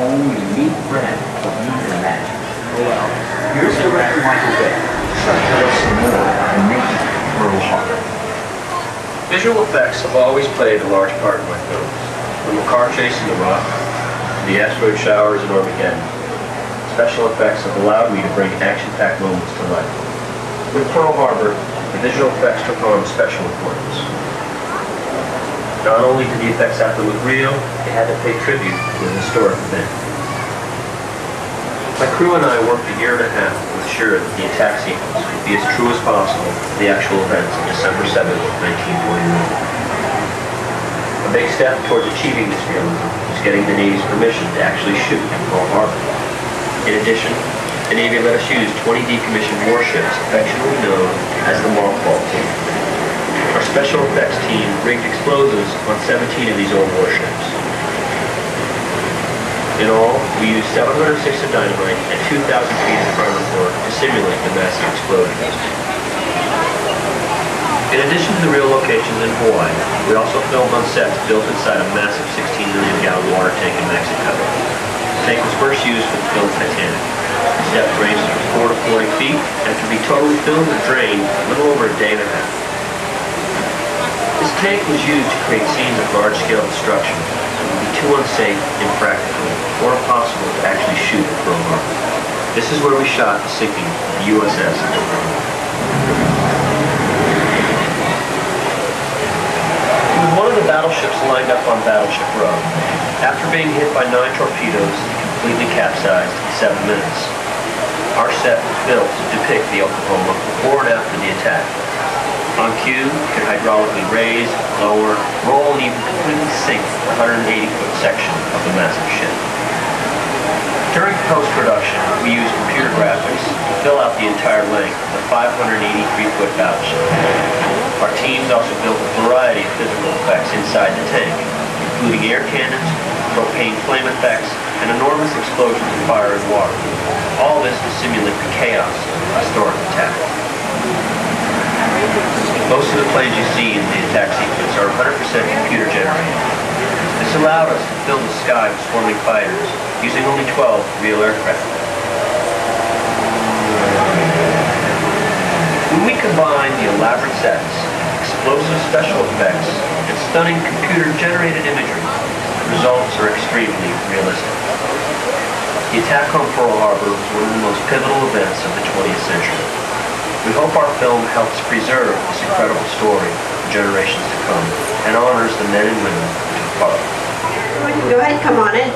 own unique brand of music and magic. Well, here's Director Michael Bay to tell us some more on making Pearl Harbor. Visual effects have always played a large part in my films. From the car chase in The Rock to the asteroid showers in Armageddon, special effects have allowed me to bring action-packed moments to life. With Pearl Harbor, the visual effects took on special importance. Not only did the effects have to look real, they had to pay tribute to an historic event. My crew and I worked a year and a half to ensure that the attack sequence would be as true as possible to the actual events of December 7, 1941. A big step towards achieving this realism was getting the Navy's permission to actually shoot at Pearl Harbor. In addition, the Navy let us use 20 decommissioned warships, affectionately known as the Mothball Team. Our special effects team rigged explosives on 17 of these old warships. In all, we used 706 of dynamite and 2,000 feet of primer core to simulate the massive explosions. In addition to the real locations in Hawaii, we also filmed on sets built inside a massive 16 million gallon water tank in Mexico. The tank was first used for the film Titanic. Its depth ranges from 4 to 40 feet and can be totally filled and drained in a little over a day and a half. This tank was used to create scenes of large-scale destruction that would be too unsafe, impractical, or impossible to actually shoot at Pearl Harbor. This is where we shot the sinking of the USS Oklahoma. With one of the battleships lined up on Battleship Row, after being hit by 9 torpedoes, it completely capsized in 7 minutes. Our set was built to depict the Oklahoma before and after the attack. On cue, you could hydraulically raise, lower, roll, and even completely sink the 180-foot section of the massive ship. During post-production, we used computer graphics to fill out the entire length of the 583-foot battleship. Our teams also built a variety of physical effects inside the tank, including air cannons, propane flame effects, and enormous explosions of fire and water. All this to simulate the chaos of a historic attack. Most of the planes you see in the attack sequence are 100% computer generated. This allowed us to fill the sky with swarming fighters, using only 12 real aircraft. When we combine the elaborate sets, explosive special effects, and stunning computer-generated imagery, the results are extremely realistic. The attack on Pearl Harbor was one of the most pivotal events of the 20th century. We hope our film helps preserve this incredible story for generations to come and honors the men and women who took part. Go ahead, come on in.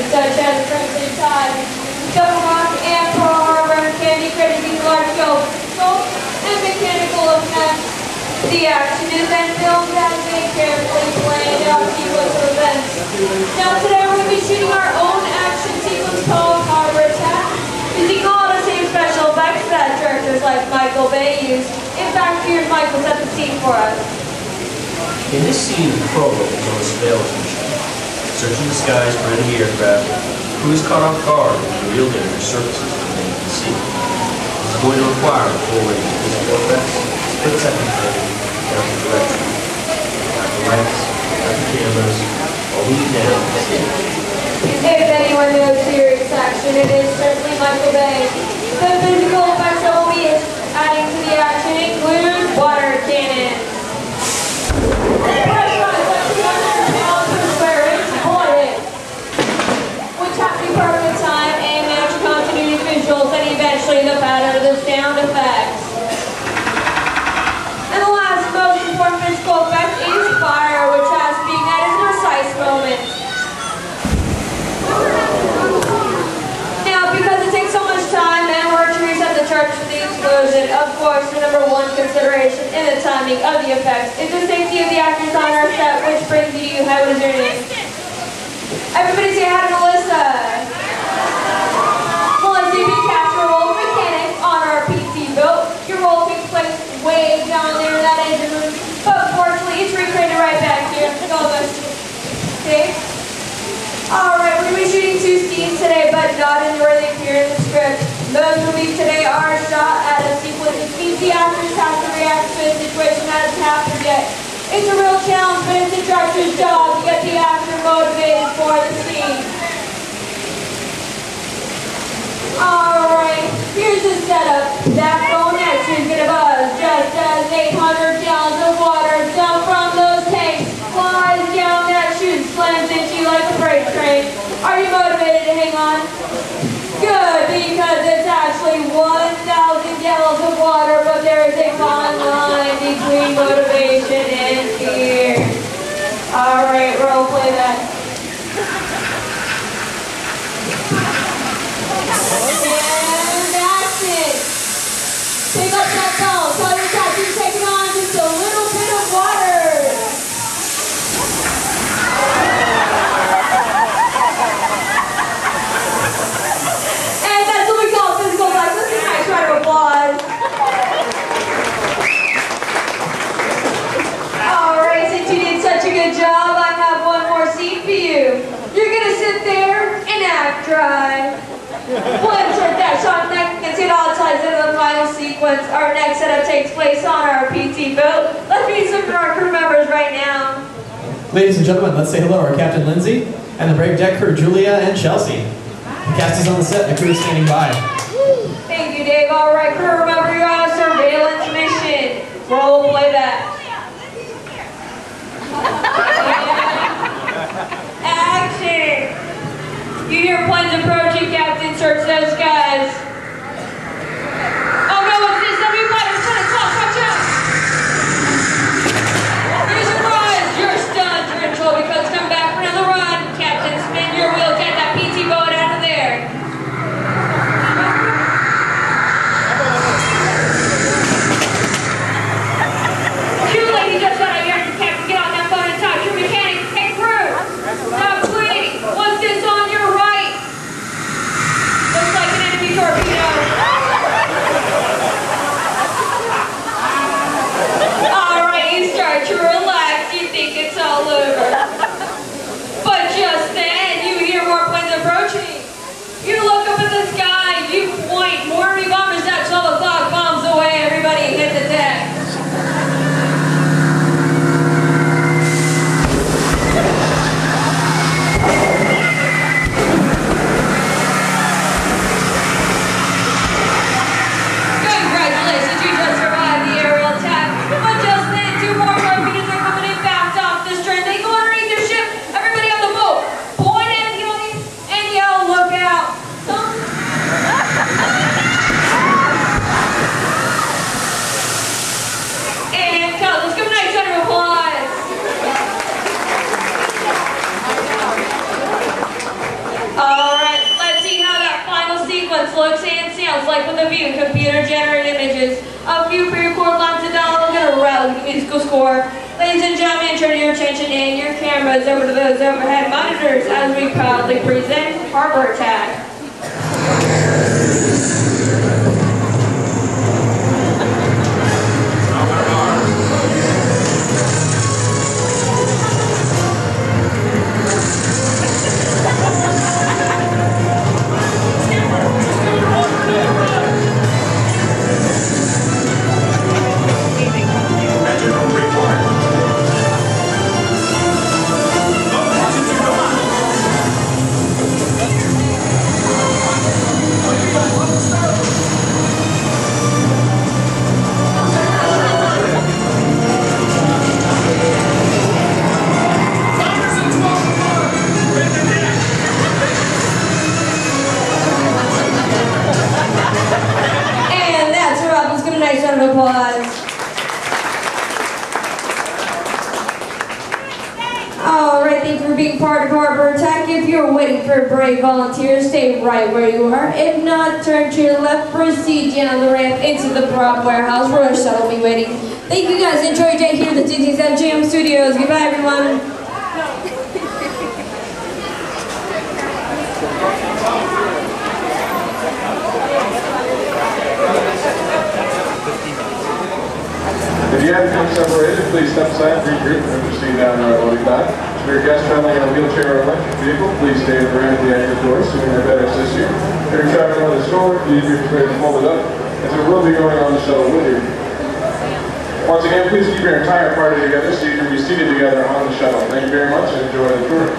Such as Crimson Tide, Double Rock, and Pearl Harbor, can be credited large-scale and The action is then filmed as a carefully planned out sequence of events. Now today we're going to be shooting our own action sequence called Harbor Attack, using all the same special effects that directors like Michael Bay used. In fact, here's Michael set the scene for us. In this scene, the prologue is on a surveillance mission, searching the skies for enemy aircraft. Crew is caught off guard when the real danger surfaces beneath the sea. This is going to require a full range of physical effects, split-second editing, down to direction. Got the lights, got the cameras, all we need now is stage. If anyone knows serious action, it is certainly Michael Bay. The physical effects that will be adding to the action include water cannons, pressurized pounds per square inch bullet, which have to be perfect time and match continuity visuals, and eventually the pattern of the sound effects. And the last most important physical effect is fire, which has to be at its precise moment. Now, because it takes so much time and work to reset the church for the explosion, of course, the number one consideration in the timing of the effects is the safety of the actors on our set, which brings you, hi, what is your name? Everybody say hi to Melissa. Melissa, you cast your role of mechanic on our PT boat. Your role takes place way down there in that engine room, but fortunately, it's recreated right back here. Go, okay? Alright, we're going to be shooting 2 scenes today, but not in the way they appear in the script. Those movies today are shot at a sequence, which means the actors have to react to a situation that hasn't happened yet. It's a real challenge, but it's the director's job to get the actor motivated for the scene. Alright, here's the setup. That phone extra is going to buzz just as 800 gallons of water dump from those tanks flies down that chute, slams into you like a freight train. Are you motivated to hang on? Good, because it's actually 1,000 gallons of water, but there is a fine line between motivation and fear. Alright, role play that. And action! Pick up that ball, tell your captain to take it on just a little bit of water. And that's what we call physical effects. Let's give a nice round of applause. Alright, since you did such a good job, I have one more scene for you. You're gonna sit there and act dry. We'll insert that shot next and see all ties into the final sequence. Our next setup takes place on our PT boat. Let's meet some of our crew members right now. Ladies and gentlemen, let's say hello to our Captain Lindsay and the brave deck crew Julia and Chelsea. The cast is on the set, the crew is standing by. Thank you, Dave. All right, crew, remember you're on a surveillance mission. Role play that. Action! You hear planes approaching, Captain. Search those skies. Oh no, what's this? Everybody's trying to talk. Watch out! You're surprised. You're stunned. You're in trouble because come back for another run. Captain, spin your wheel. Get that PT boat out of there. You lady just got out here. Captain, get on that boat and talk to your mechanic. Hey, crew. Stop bleeding. What's this on your right? Looks like an enemy torpedo. Alright, you start to relax. You think it's all over. But just then, you hear more planes approaching. You look up at the sky. You point. More enemy bombers at 12 o'clock. Bombs away. Everybody hit the deck. Congratulations, you just survived the aerial attack. But just then, 2 more torpedoes are coming in fast off the stern. They go underneath the ship. Everybody on the boat, point at the audience and yell, look out. And tell us, give a nice round of applause. Alright, let's see how that final sequence looks and sounds like with a view. Computer generated images. A few pre-recorded lines of dialogue and a rally musical score. Ladies and gentlemen, turn your attention and your cameras over to those overhead monitors as we proudly present Harbor Attack. Being part of Harbor Attack. If you're waiting for brave volunteers, stay right where you are. If not, turn to your left, proceed down the ramp into the prop warehouse where our shuttle will be waiting. Thank you guys. Enjoy your day here at the Disney's MGM Studios. Goodbye, everyone. If you haven't come separated, please step aside, regroup, and proceed down Road 45. For your guests traveling in a wheelchair or electric vehicle, please stay at the ramp at the exit doors so we can better assist you. If you're traveling with a stroller, please be prepared to fold it up, as it will be going on the shuttle with you. Once again, please keep your entire party together so you can be seated together on the shuttle. Thank you very much and enjoy the tour.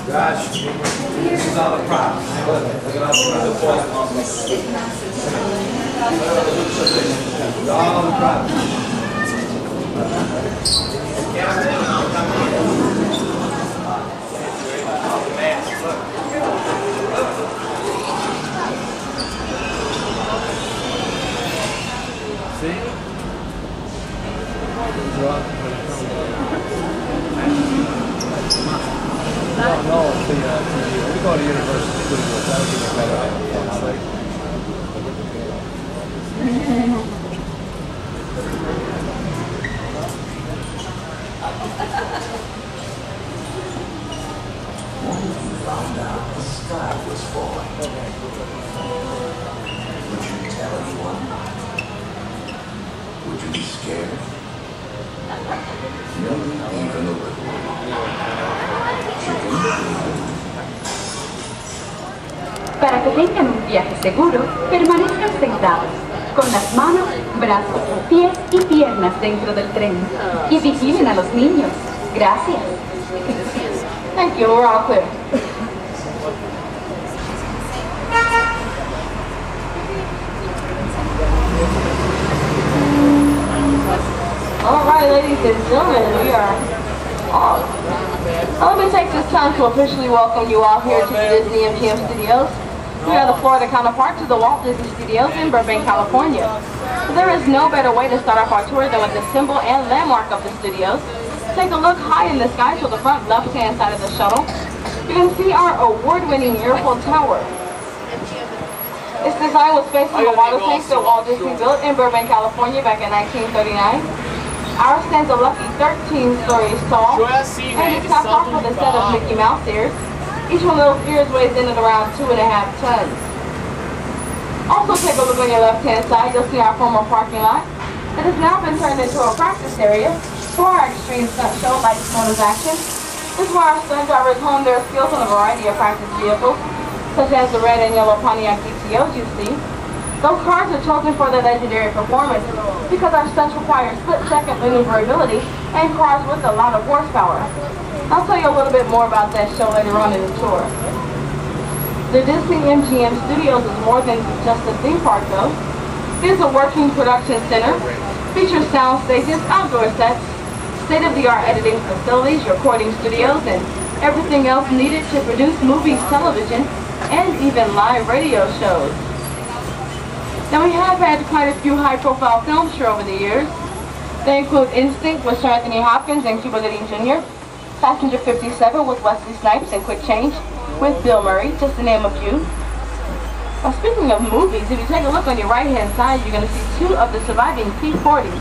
Gosh, this is all the props. Look at all the props. All the props. See? No, we go to Universal Studios. That'll give a better idea how they. Found out the sky was falling. Would you tell anyone? Would you be scared? No, even a little. Para que tengan un viaje seguro, permanezcan sentados, con las manos, brazos, pies y piernas dentro del tren. Y vigilen a los niños. Gracias. Thank you, we're all clear. All right, ladies and gentlemen, we are off. Let me take this time to officially welcome you all here to the Disney MGM Studios. We are the Florida counterpart to the Walt Disney Studios in Burbank, California. There is no better way to start off our tour than with the symbol and landmark of the studios. Take a look high in the sky to the front left-hand side of the shuttle. You can see our award-winning Miracle Tower. Its design was based on the water tank that Walt Disney built in Burbank, California back in 1939. Ours stands a lucky 13 stories tall, and it's topped off with a set of Mickey Mouse ears. Each one of those ears weighs in at around 2.5 tons. Also take a look on your left-hand side, you'll see our former parking lot. It has now been turned into a practice area for our extreme stunt show, Lights, Motors, Action. This is where our stunt drivers hone their skills on a variety of practice vehicles, such as the red and yellow Pontiac GTOs you see. Those cars are chosen for their legendary performance because our stunts require split-second maneuverability and cars with a lot of horsepower. I'll tell you a little bit more about that show later on in the tour. The Disney MGM Studios is more than just a theme park though. It is a working production center, features sound stages, outdoor sets, state-of-the-art editing facilities, recording studios, and everything else needed to produce movies, television, and even live radio shows. Now we have had quite a few high-profile films here over the years. They include Instinct with Sir Anthony Hopkins and Cuba Gooding Jr., Passenger 57 with Wesley Snipes and Quick Change with Bill Murray, just to name a few. Now, speaking of movies, if you take a look on your right-hand side, you're going to see two of the surviving P-40s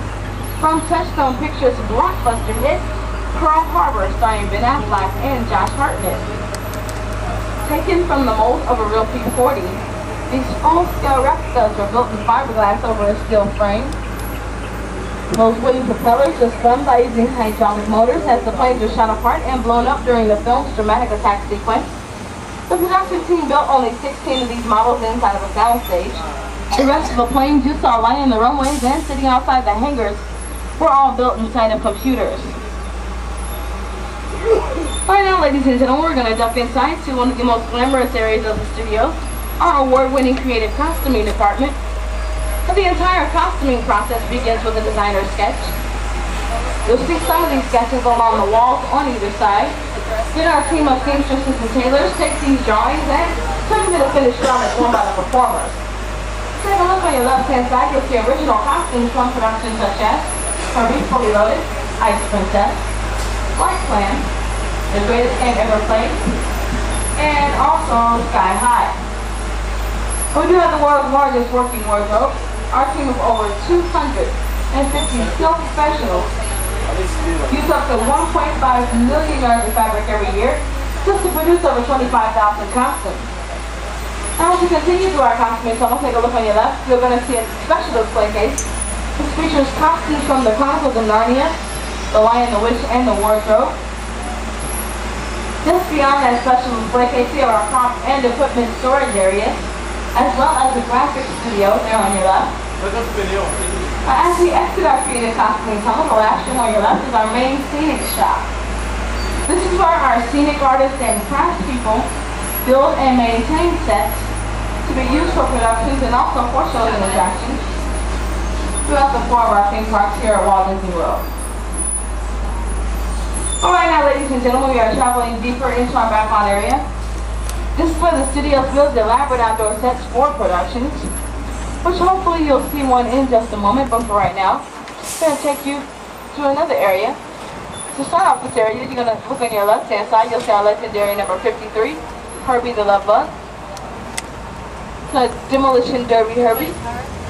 from Touchstone Pictures' blockbuster hit, Pearl Harbor, starring Ben Affleck and Josh Hartnett. Taken from the mold of a real P-40, these full-scale replicas were built in fiberglass over a steel frame. Those wooden propellers were spun by using hydraulic motors as the planes were shot apart and blown up during the film's dramatic attack sequence. The production team built only 16 of these models inside of a soundstage. The rest of the planes you saw lining the runways and sitting outside the hangars were all built inside of computers. Alright now, ladies and gentlemen, we're going to jump inside to one of the most glamorous areas of the studio, our award-winning creative costuming department. The entire costuming process begins with a designer's sketch. You'll see some of these sketches along the walls on either side. Then our team of seamstresses and tailors take these drawings and turn them into finished garments worn by the performers. Take a look on your left-hand side, you'll see original costumes from productions such as Herbie Fully Loaded, Ice Princess, Flight Plan, The Greatest Game Ever Played, and also Sky High. We do have the world's largest working wardrobe. Our team of over 250 skilled professionals use up to 1.5 million yards of fabric every year just to produce over 25,000 costumes. Now, as we continue through our costuming tunnel, take a look on your left, you're going to see a special display case which features costumes from the Chronicles of Narnia, The Lion, the Witch, and the Wardrobe. Just beyond that special display case, you have our prop and equipment storage areas, as well as the graphics studio there on your left. As we exit our creative costuming tunnel, the last room on your left is our main scenic shop. This is where our scenic artists and craftspeople build and maintain sets to be used for productions and also for shows and attractions throughout the 4 of our theme parks here at Walt Disney World. Alright now, ladies and gentlemen, we are traveling deeper into our background area. This is where the studio builds elaborate outdoor sets for productions, which hopefully you'll see one in just a moment, but for right now, I'm going to take you to another area. To start off this area, you're going to look on your left-hand side, you'll see our legendary number 53, Herbie the Love Bug. The Demolition Derby Herbie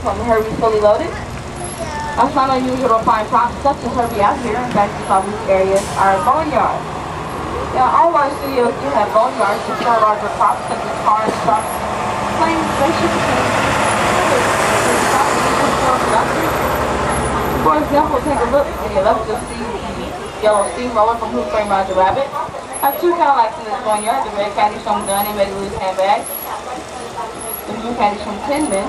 from Herbie Fully Loaded. It's not unusual to find props such as Herbie out here. In fact, you saw these areas are boneyard. Now, all of our studios do have boneyards to store larger props such as cars, trucks, planes, spaceships, For example, take a look on your left, you'll see the yellow steamroller from Who Framed Roger Rabbit. I have 2 Cadillacs in this boneyard, the red caddies from Gun and Betty Lou's Handbag, the blue caddies from Tin Men,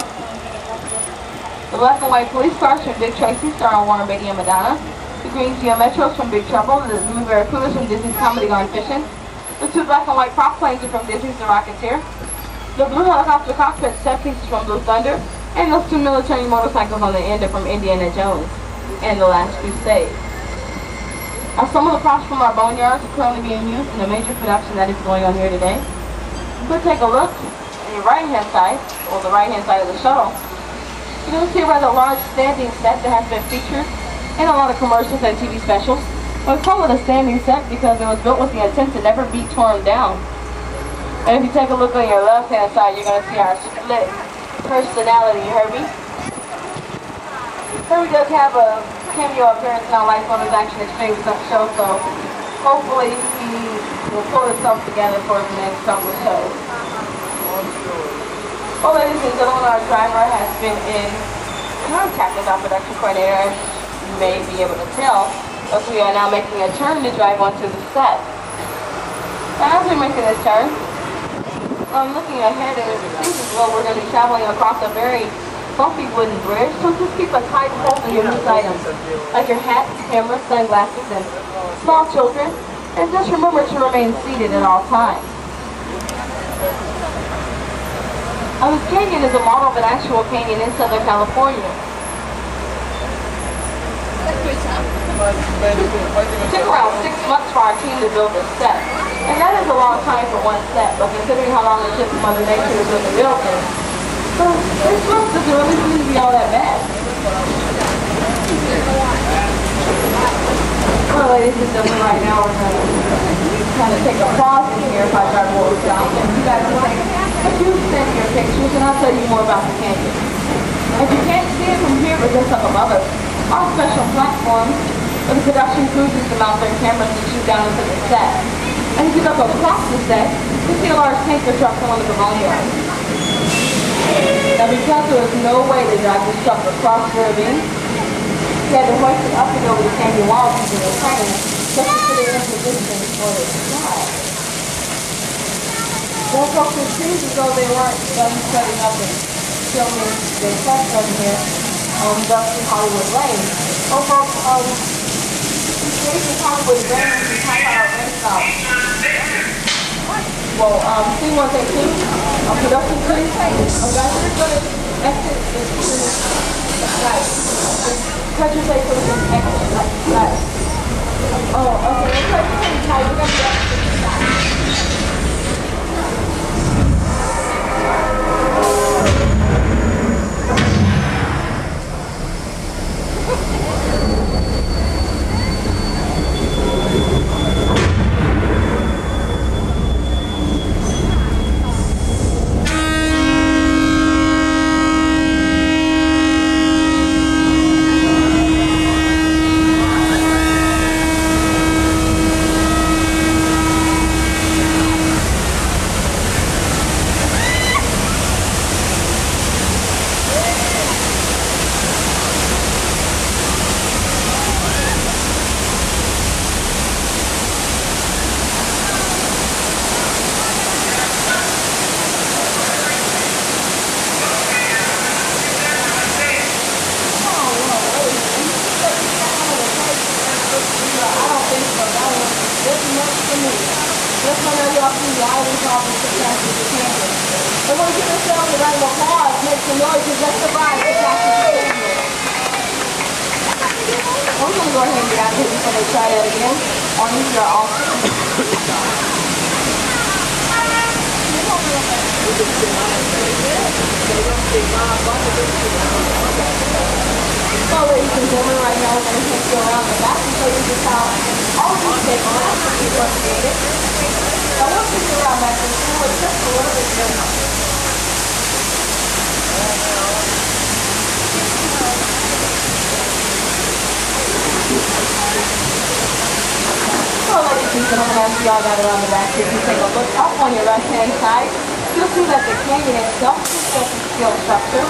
the black and white police cars from Dick Tracy, starring Warren Beatty and Madonna, the green Geo Metros from Big Trouble, the blue Barracudas from Disney's Comedy Gone Fishing, the 2 black and white prop planes are from Disney's The Rocketeer, the blue helicopter cockpit set pieces from Blue Thunder, and those 2 military motorcycles on the end are from Indiana Jones and The Last Crusade. Now, some of the props from our boneyards are currently being used in a major production that is going on here today. We'll take a look on your right-hand side, or the right-hand side of the shuttle. You'll see a rather large standing set that has been featured in a lot of commercials and TV specials. We call it a standing set because it was built with the intent to never be torn down. And if you take a look on your left-hand side, you're going to see our split personality Herbie. Herbie does have a cameo appearance in our Life on His Action Extreme Stunt show, so hopefully he will pull himself together for the next couple of shows. Well, ladies and gentlemen, our driver has been in contact with our production coordinator, as you may be able to tell, as we are now making a turn to drive onto the set. Now, as we're making this turn, I'm looking ahead and it seems as though we're going to be traveling across a very bumpy wooden bridge, so just keep a tight hold on your loose items, like your hats, cameras, sunglasses, and small children, and just remember to remain seated at all times. Now, this canyon is a model of an actual canyon in Southern California. It took around 6 months for our team to build this set. And that is a long time for one set, but considering how long it took Mother Nature to build the building, so 6 months doesn't really seem to be all that bad. ladies and gentlemen, right now we're going to kind of take a pause in here if I try to roll it down. You guys can take a few send your pictures and I'll tell you more about the canyon. If you can't see it from here, but just up above us, our special platform where the production crews used to mount their cameras and shoot down into the set. And if you look across the set, you see a large tanker truck from one of the boneyards. Now because there was no way to drive this truck across the ravine, he had to hoist it up and over the canyon walls using a crane just to put it in position for it to fly. Those folks, it seems as though they weren't done setting up and filming the effects over here on Dusty Hollywood Lane. Oh folks, this Hollywood Lane is kind of our rain stop. Well, C-132, production crew, guys, we're going to exit this right. Cut your face so we can exit right. Oh, okay, let's try to change how we're going to exit this side. Well, ladies and gentlemen, right now we're going to take you around the back and show you just how all these things were created. I want to take you around back and see what's just a little bit different. So, ladies and gentlemen, as we all got around the back, if you take a look up on your left-hand side, you'll see that the canyon itself is just a steel structure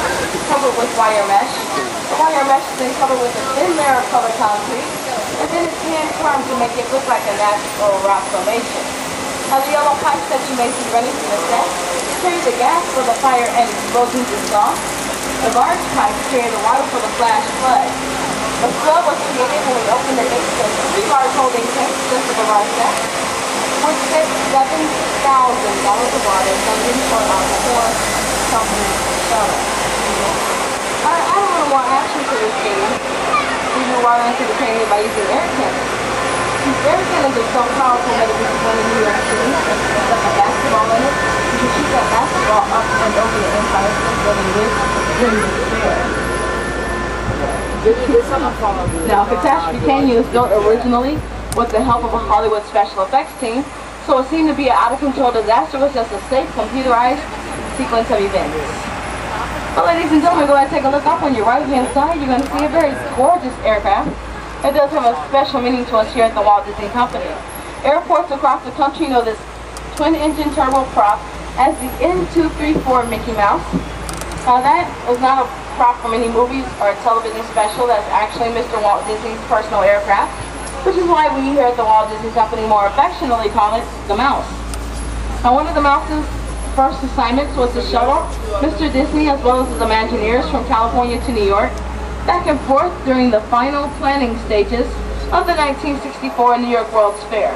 covered with wire mesh. The wire mesh is then covered with a thin layer of colored concrete, and then it's hand-formed to make it look like a natural rock formation. Now the yellow pipes that you may see running through the set carry the gas for the fire and explosions exhaust. The large pipes carry the water for the flash flood. The flood was created when we opened the gates of 3 large holding tanks just above our set, which fit $7,000 of water funding for our 4 companies shuttle. I don't want more action to this game. We do water into the canyon by using air cannons. These air cannons are so powerful that if you went to New York City and stuck a basketball in it, you can shoot that basketball up and over the Empire State Building with Now, Catastrophe Canyon was built originally with the help of a Hollywood special effects team, so it seemed to be an out-of-control disaster was just a safe, computerized sequence of events. Well, ladies and gentlemen, go ahead and take a look up on your right-hand side. You're going to see a very gorgeous aircraft. It does have a special meaning to us here at the Walt Disney Company. Airports across the country know this twin-engine turboprop as the N234 Mickey Mouse. That is not a prop from any movies or a television special. That's actually Mr. Walt Disney's personal aircraft, which is why we here at the Walt Disney Company more affectionately call it the Mouse. Now, one of the Mouse's first assignments was to shuttle Mr. Disney as well as his Imagineers from California to New York, back and forth during the final planning stages of the 1964 New York World's Fair.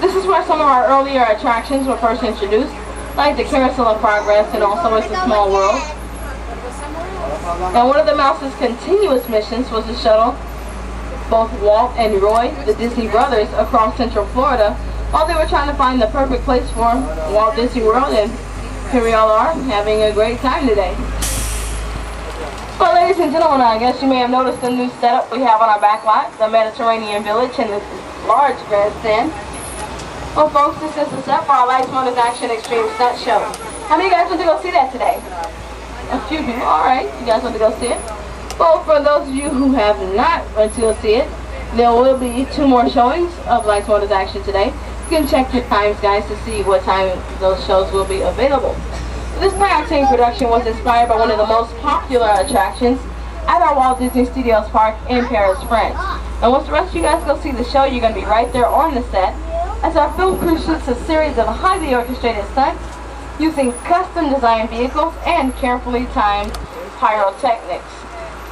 This is where some of our earlier attractions were first introduced, like the Carousel of Progress and also It's a Small World. And one of the Mouse's continuous missions was to shuttle both Walt and Roy, the Disney brothers, across Central Florida while they were trying to find the perfect place for Walt Disney World, and here we all are having a great time today. Well, ladies and gentlemen, I guess you may have noticed the new setup we have on our back lot, the Mediterranean Village, and large grandstand. Well, folks, this is the set for our Lights, Motors, Action Extreme Stunt Show. How many of you guys want to go see that today? A few people. All right, you guys want to go see it? Well, for those of you who have not went to go see it, there will be 2 more showings of Lights, Motors, Action today. You can check your times, guys, to see what time those shows will be available. This Play-Octane production was inspired by one of the most popular attractions at our Walt Disney Studios Park in Paris, France. And once the rest of you guys go see the show, you're going to be right there on the set as our film crew shoots a series of highly orchestrated stunts using custom designed vehicles and carefully timed pyrotechnics.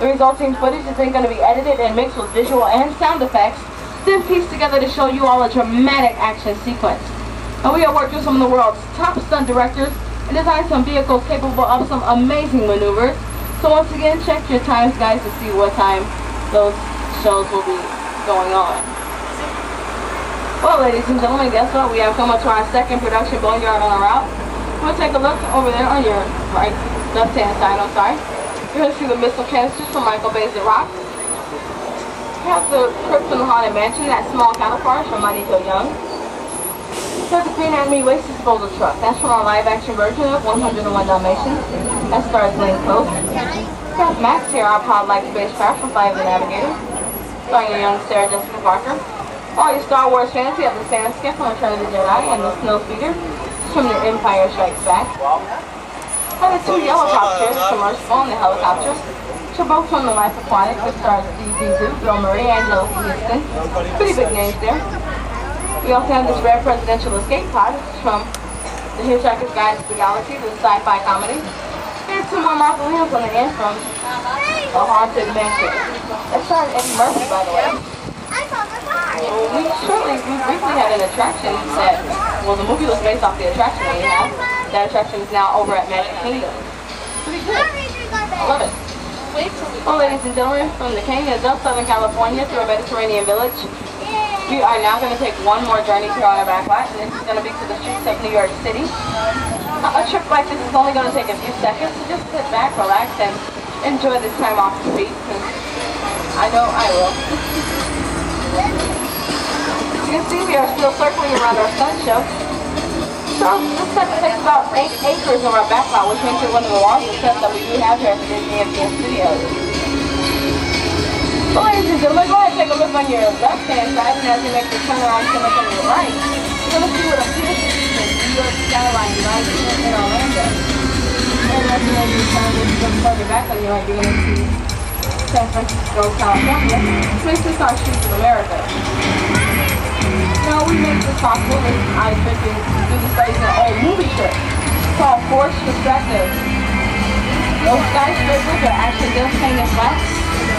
The resulting footage is then going to be edited and mixed with visual and sound effects, then pieced together to show you all a dramatic action sequence. And we have worked with some of the world's top stunt directors and designed some vehicles capable of some amazing maneuvers. So once again, check your times, guys, to see what time those shows will be going on. Well, ladies and gentlemen, guess what? We have come up to our second production boneyard on our route. We'll take a look over there on your right, left-hand side, I'm sorry. You're going to see the missile canisters from Michael Bay's The Rock. We have the Krypton Haunted Mansion, that small counterpart from Mighty Joe Young. There's the Green Enemy Waste Disposal Truck. That's from our live-action version of 101 Dalmatians. That stars Glenn Close. We have Max here, our pod-like spacecraft from Flight of the Navigator, starring a young Sarah Jessica Parker. All your Star Wars fans, you have the Sand Skip from Return of the Jedi and the Snowspeeder from The Empire Strikes Back. And the 2 yellow helicopters from Earthfall and the helicopter, which are both from The Life Aquatic, which stars Steve Zissou, Bill Murray, Angela Houston. Pretty big names there. We also have this rare presidential escape pod from The Hitchhiker's Guide to the Galaxy, the sci-fi comedy. And 2 more mausoleums on the end from A Haunted Mansion. That stars Eddie Murphy, by the way. We briefly had an attraction that, well, the movie was based off the attraction that we have. That attraction is now over at Magic Kingdom. Pretty good. I love it. Well, ladies and gentlemen, from the canyons of Southern California to a Mediterranean village, we are now going to take one more journey here on our back lot, and this is going to be to the streets of New York City. A trip like this is only going to take a few seconds, so just sit back, relax, and enjoy this time off the street. I know I will. As you can see, we are still circling around our stunt show. So this set takes about 8 acres of our back lot, which makes it one of the largest sets that we do have here at the Disney MGM Studios. So ladies and gentlemen, go ahead and take a look on your left-hand side, and as you make the turnaround, you can look on your right. You're going to see what appears to be the New York skyline right here in Orlando. And as you make the turn, if you look further back on your right, you're going to see San Francisco, California, which makes this our Streets of America. Now we make this possible with I figured do the studies in an old movie trip called Forced Perspective. Those skyscrapers are actually just hanging flat,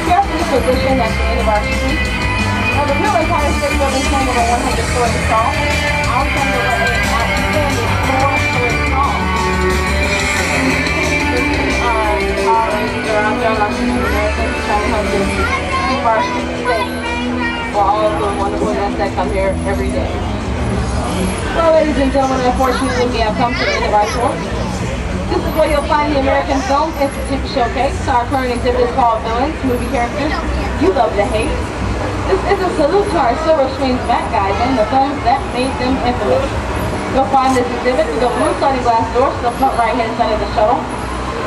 carefully positioned at the end of our street. Now the real Empire State Building is over 100 stories tall. Our center of outstanding 4-story tall. Our ladies are out there on our streets of America trying to help us keep our streets safe for all of the wonderful events that come here every day. Well, ladies and gentlemen, unfortunately we have come to the end of our tour. This is where you'll find the American Film Institute Showcase. Our current exhibit is called Villains, Movie Characters You Love to Hate. This is a salute to our silver screen bad guys and the films that made them infamous. You'll find this exhibit through the blue sliding glass doors to the front right-hand side of the shuttle.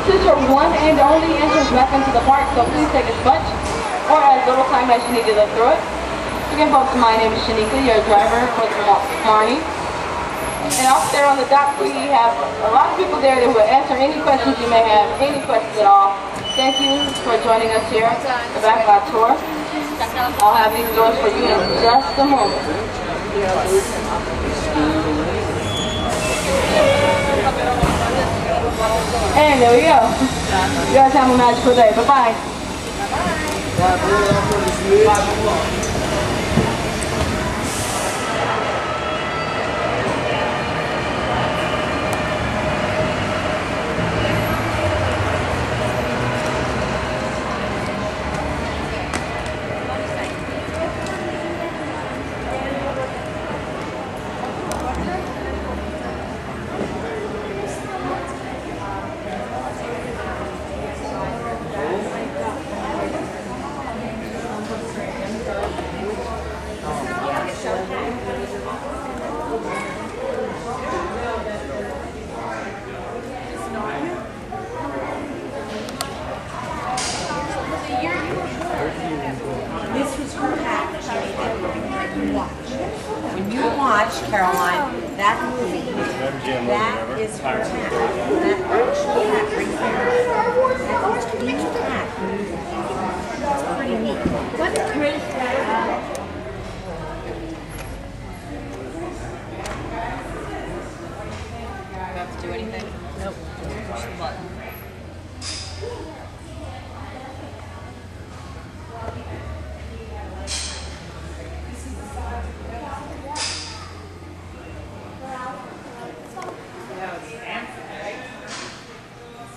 This is your one and only entrance back into the park, so please take as much or as little time as you need to look through it. Again, folks, my name is Shanika, your driver with Marnie. And out there on the dock, we have a lot of people there that will answer any questions you may have, any questions at all. Thank you for joining us here at the back of our tour. I'll have these doors for you in just a moment. And there we go. You guys have a magical day. Bye-bye. watch, Caroline, that movie. That is her cat. That orange cat right there. That orange cat. It's pretty neat. What's Chris? Do I have to do anything? Nope. Just push the button.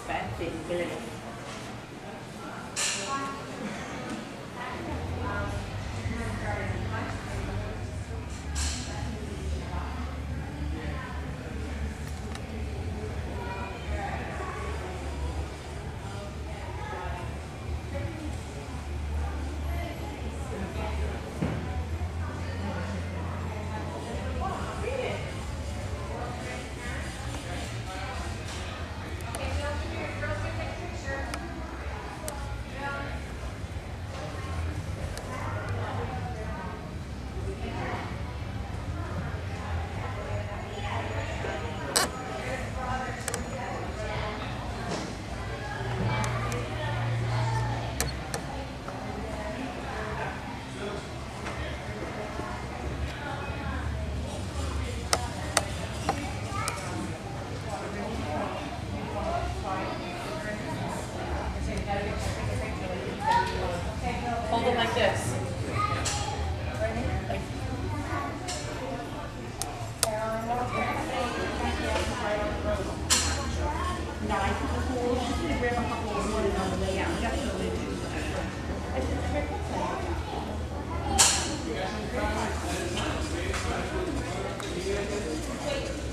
Fancy, good. Hold it like this. No, I think the whole, she's going to grab a couple of wood on the way out. We got to go into it.